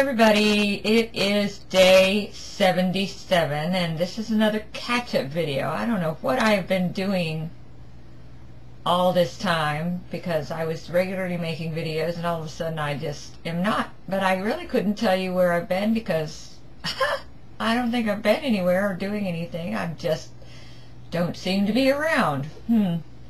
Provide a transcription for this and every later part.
everybody, it is day 77 and this is another catch-up video. I don't know what I have been doing all this time because I was regularly making videos and all of a sudden I just am not. But I really couldn't tell you where I've been because I don't think I've been anywhere or doing anything. I just don't seem to be around.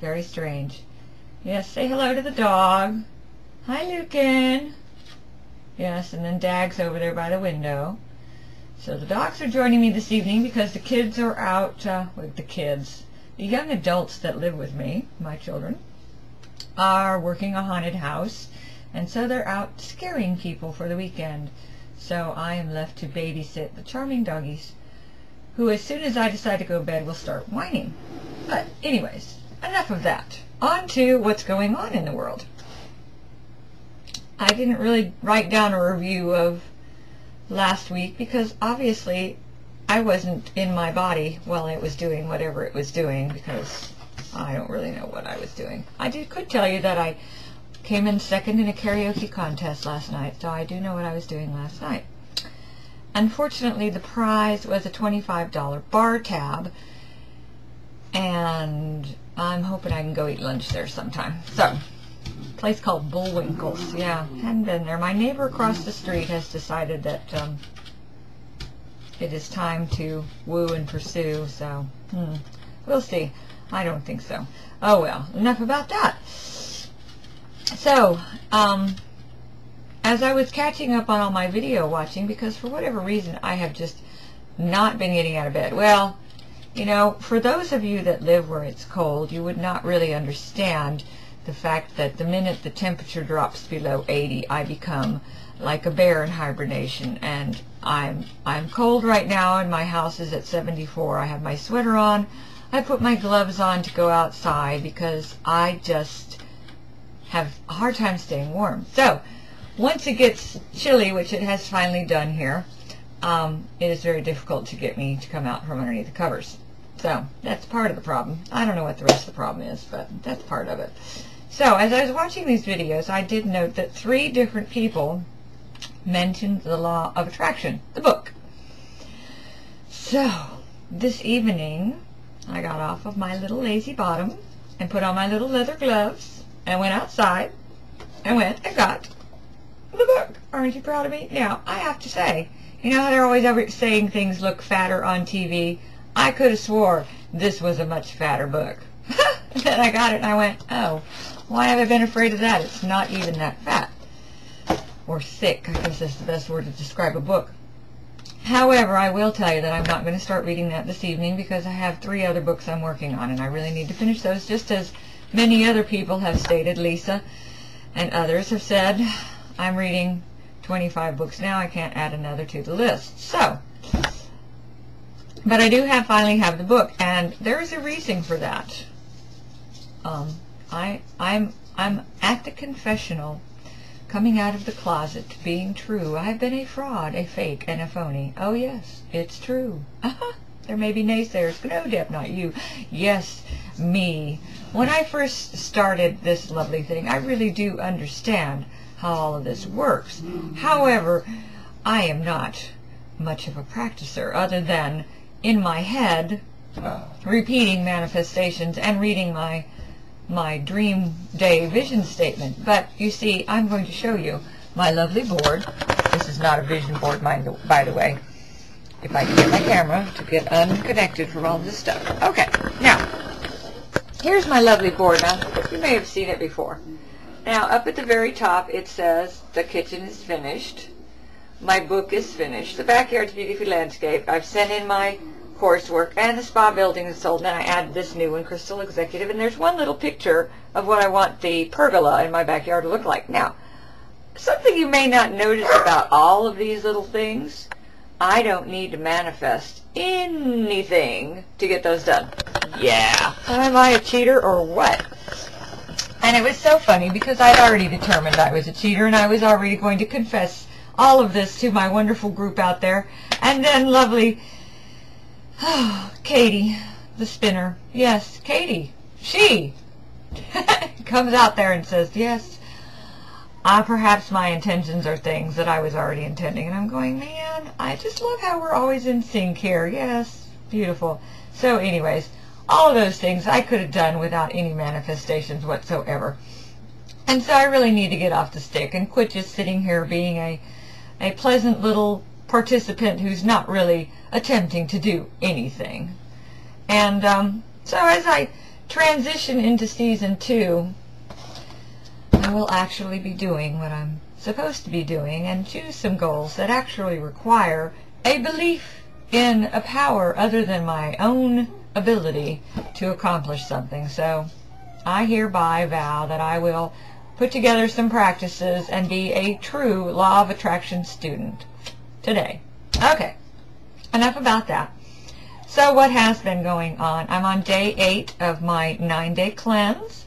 Very strange. Yes, say hello to the dog. Hi, Lucan. Yes, and then Dag's over there by the window. So the dogs are joining me this evening because the kids are out, with the kids. The young adults that live with me, my children, are working a haunted house, and so they're out scaring people for the weekend. So I am left to babysit the charming doggies, who as soon as I decide to go to bed will start whining. But anyways, enough of that. On to what's going on in the world. I didn't really write down a review of last week because obviously I wasn't in my body while it was doing whatever it was doing because I don't really know what I was doing. Could tell you that I came in second in a karaoke contest last night, so I do know what I was doing last night. Unfortunately, the prize was a $25 bar tab, and I'm hoping I can go eat lunch there sometime. So, place called Bullwinkle's. Yeah, hadn't been there. My neighbor across the street has decided that it is time to woo and pursue, so we'll see. I don't think so. Oh well, enough about that. So, as I was catching up on all my video watching, because for whatever reason I have just not been getting out of bed. Well, you know, for those of you that live where it's cold, you would not really understand the fact that the minute the temperature drops below 80, I become like a bear in hibernation. And I'm cold right now, and my house is at 74. I have my sweater on. I put my gloves on to go outside because I just have a hard time staying warm. So once it gets chilly, which it has finally done here, it is very difficult to get me to come out from underneath the covers. So that's part of the problem. I don't know what the rest of the problem is, but that's part of it. So as I was watching these videos, I did note that 3 different people mentioned the law of attraction, the book. So this evening, I got off of my little lazy bottom and put on my little leather gloves and went outside and went and got the book. Aren't you proud of me? Now, I have to say, you know how they're always saying things look fatter on TV? I could have swore this was a much fatter book. And then I got it and I went, oh, why have I been afraid of that? It's not even that fat. Or thick, I guess that's the best word to describe a book. However, I will tell you that I'm not going to start reading that this evening because I have 3 other books I'm working on and I really need to finish those, just as many other people have stated. Lisa and others have said, I'm reading 25 books now, I can't add another to the list. So, but I do finally have the book, and there is a reason for that. I'm at the confessional, coming out of the closet to being true. I've been a fraud, a fake, and a phony. Oh yes, it's true. There may be naysayers, but no, Deb, not you. Yes, me. When I first started this lovely thing, I really do understand how all of this works. However, I am not much of a practicer other than in my head repeating manifestations and reading my dream day vision statement. But you see, I'm going to show you my lovely board. This is not a vision board, by the way, if I can get my camera to get unconnected from all this stuff. Okay, now here's my lovely board. Now you may have seen it before. Now up at the very top it says the kitchen is finished, my book is finished, the backyard's beautiful landscape, I've sent in my coursework, and the spa building is sold. And then I added this new one, Crystal Executive, and there's one little picture of what I want the pergola in my backyard to look like. Now, something you may not notice about all of these little things, I don't need to manifest anything to get those done. Yeah. Am I a cheater or what? And it was so funny because I'd already determined I was a cheater, and I was already going to confess all of this to my wonderful group out there. And then lovely Katie, the spinner. Yes, Katie. She comes out there and says, yes, perhaps my intentions are things that I was already intending, and I'm going, man, I just love how we're always in sync here. Yes, beautiful. So anyways, all of those things I could have done without any manifestations whatsoever. And so I really need to get off the stick and quit just sitting here being a pleasant little participant who's not really attempting to do anything. And so as I transition into season 2, I will actually be doing what I'm supposed to be doing and choose some goals that actually require a belief in a power other than my own ability to accomplish something. So I hereby vow that I will put together some practices and be a true law of attraction student today. Okay, enough about that. So what has been going on? I'm on day 8 of my 9-day cleanse.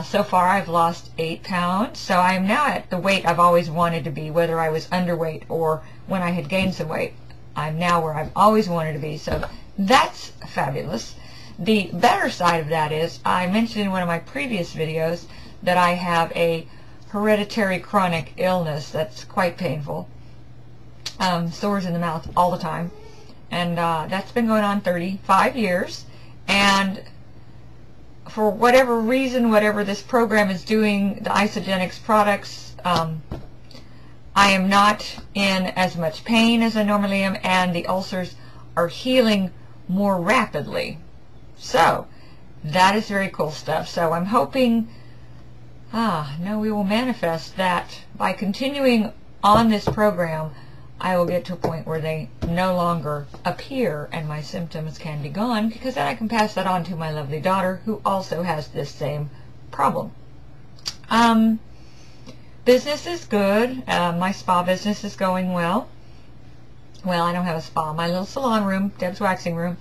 So far I've lost 8 pounds. So I am now at the weight I've always wanted to be, whether I was underweight or when I had gained some weight. I'm now where I've always wanted to be. So that's fabulous. The better side of that is, I mentioned in one of my previous videos that I have a hereditary chronic illness that's quite painful. Sores in the mouth all the time. And that's been going on 35 years. And for whatever reason, whatever this program is doing, the Isogenics products, I am not in as much pain as I normally am, and the ulcers are healing more rapidly. So that is very cool stuff. So I'm hoping, we will manifest that by continuing on this program, I will get to a point where they no longer appear and my symptoms can be gone, because then I can pass that on to my lovely daughter, who also has this same problem. Business is good. My spa business is going well. Well, I don't have a spa. My little salon room, Deb's waxing room,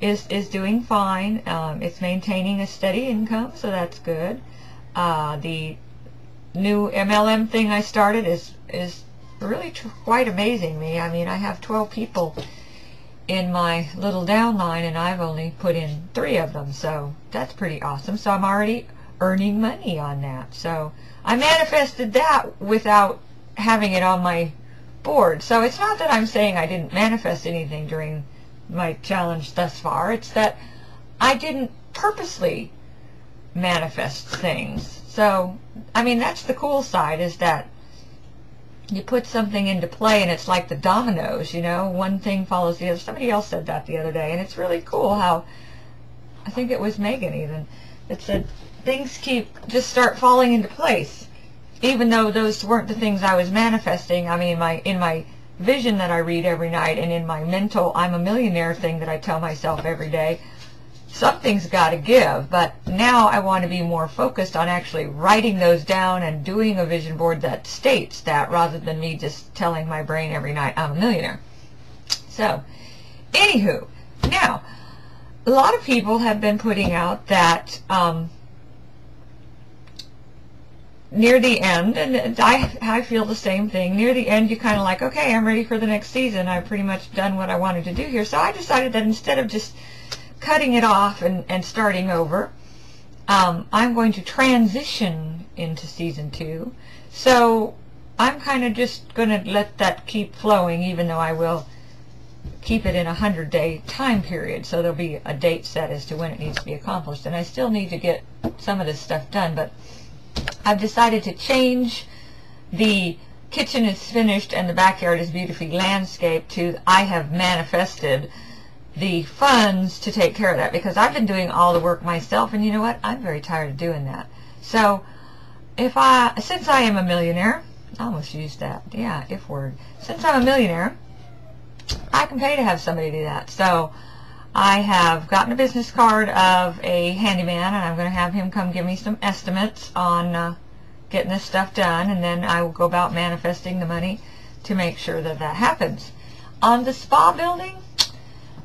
is doing fine. It's maintaining a steady income, so that's good. The new MLM thing I started is really quite amazing me. I mean, I have 12 people in my little downline, and I've only put in 3 of them, so that's pretty awesome. So I'm already earning money on that. So I manifested that without having it on my board. So it's not that I'm saying I didn't manifest anything during my challenge thus far. It's that I didn't purposely manifest things. So, I mean, that's the cool side, is that you put something into play and it's like the dominoes, you know, one thing follows the other. Somebody else said that the other day, and it's really cool how, I think it was Megan even, that said things just start falling into place, even though those weren't the things I was manifesting. I mean, in my vision that I read every night, and in my mental I'm a millionaire thing that I tell myself every day, something's got to give. But now I want to be more focused on actually writing those down and doing a vision board that states that, rather than me just telling my brain every night I'm a millionaire. So, anywho, now, a lot of people have been putting out that near the end, and I feel the same thing, near the end you kind of like, okay, I'm ready for the next season. I've pretty much done what I wanted to do here. So I decided that instead of just cutting it off and starting over, I'm going to transition into season 2. So I'm kind of just going to let that keep flowing, even though I will keep it in a 100-day time period. So there'll be a date set as to when it needs to be accomplished. And I still need to get some of this stuff done, but I've decided to change the kitchen is finished and the backyard is beautifully landscaped to I have manifested the funds to take care of that, because I've been doing all the work myself, and you know what? I'm very tired of doing that. So since I am a millionaire, I almost used that, yeah, if word. Since I'm a millionaire, I can pay to have somebody do that. So I have gotten a business card of a handyman, and I'm going to have him come give me some estimates on getting this stuff done, and then I will go about manifesting the money to make sure that that happens. On the spa building,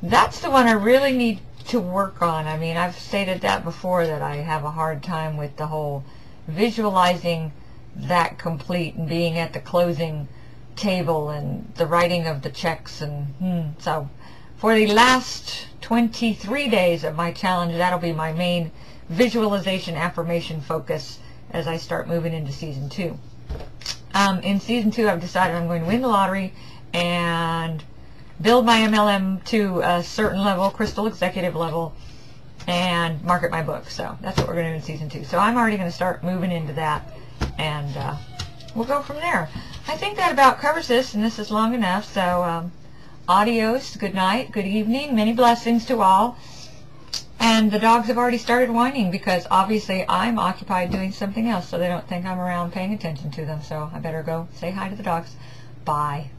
that's the one I really need to work on. I mean, I've stated that before, that I have a hard time with the whole visualizing that complete and being at the closing table and the writing of the checks. And so for the last 23 days of my challenge, that'll be my main visualization affirmation focus as I start moving into season 2. in season 2, I've decided I'm going to win the lottery and build my MLM to a certain level, crystal executive level, and market my book. So that's what we're going to do in season 2. So I'm already going to start moving into that, and we'll go from there. I think that about covers this, and this is long enough. So adios, good night, good evening, many blessings to all. And the dogs have already started whining because obviously I'm occupied doing something else, so they don't think I'm around paying attention to them. So I better go say hi to the dogs. Bye.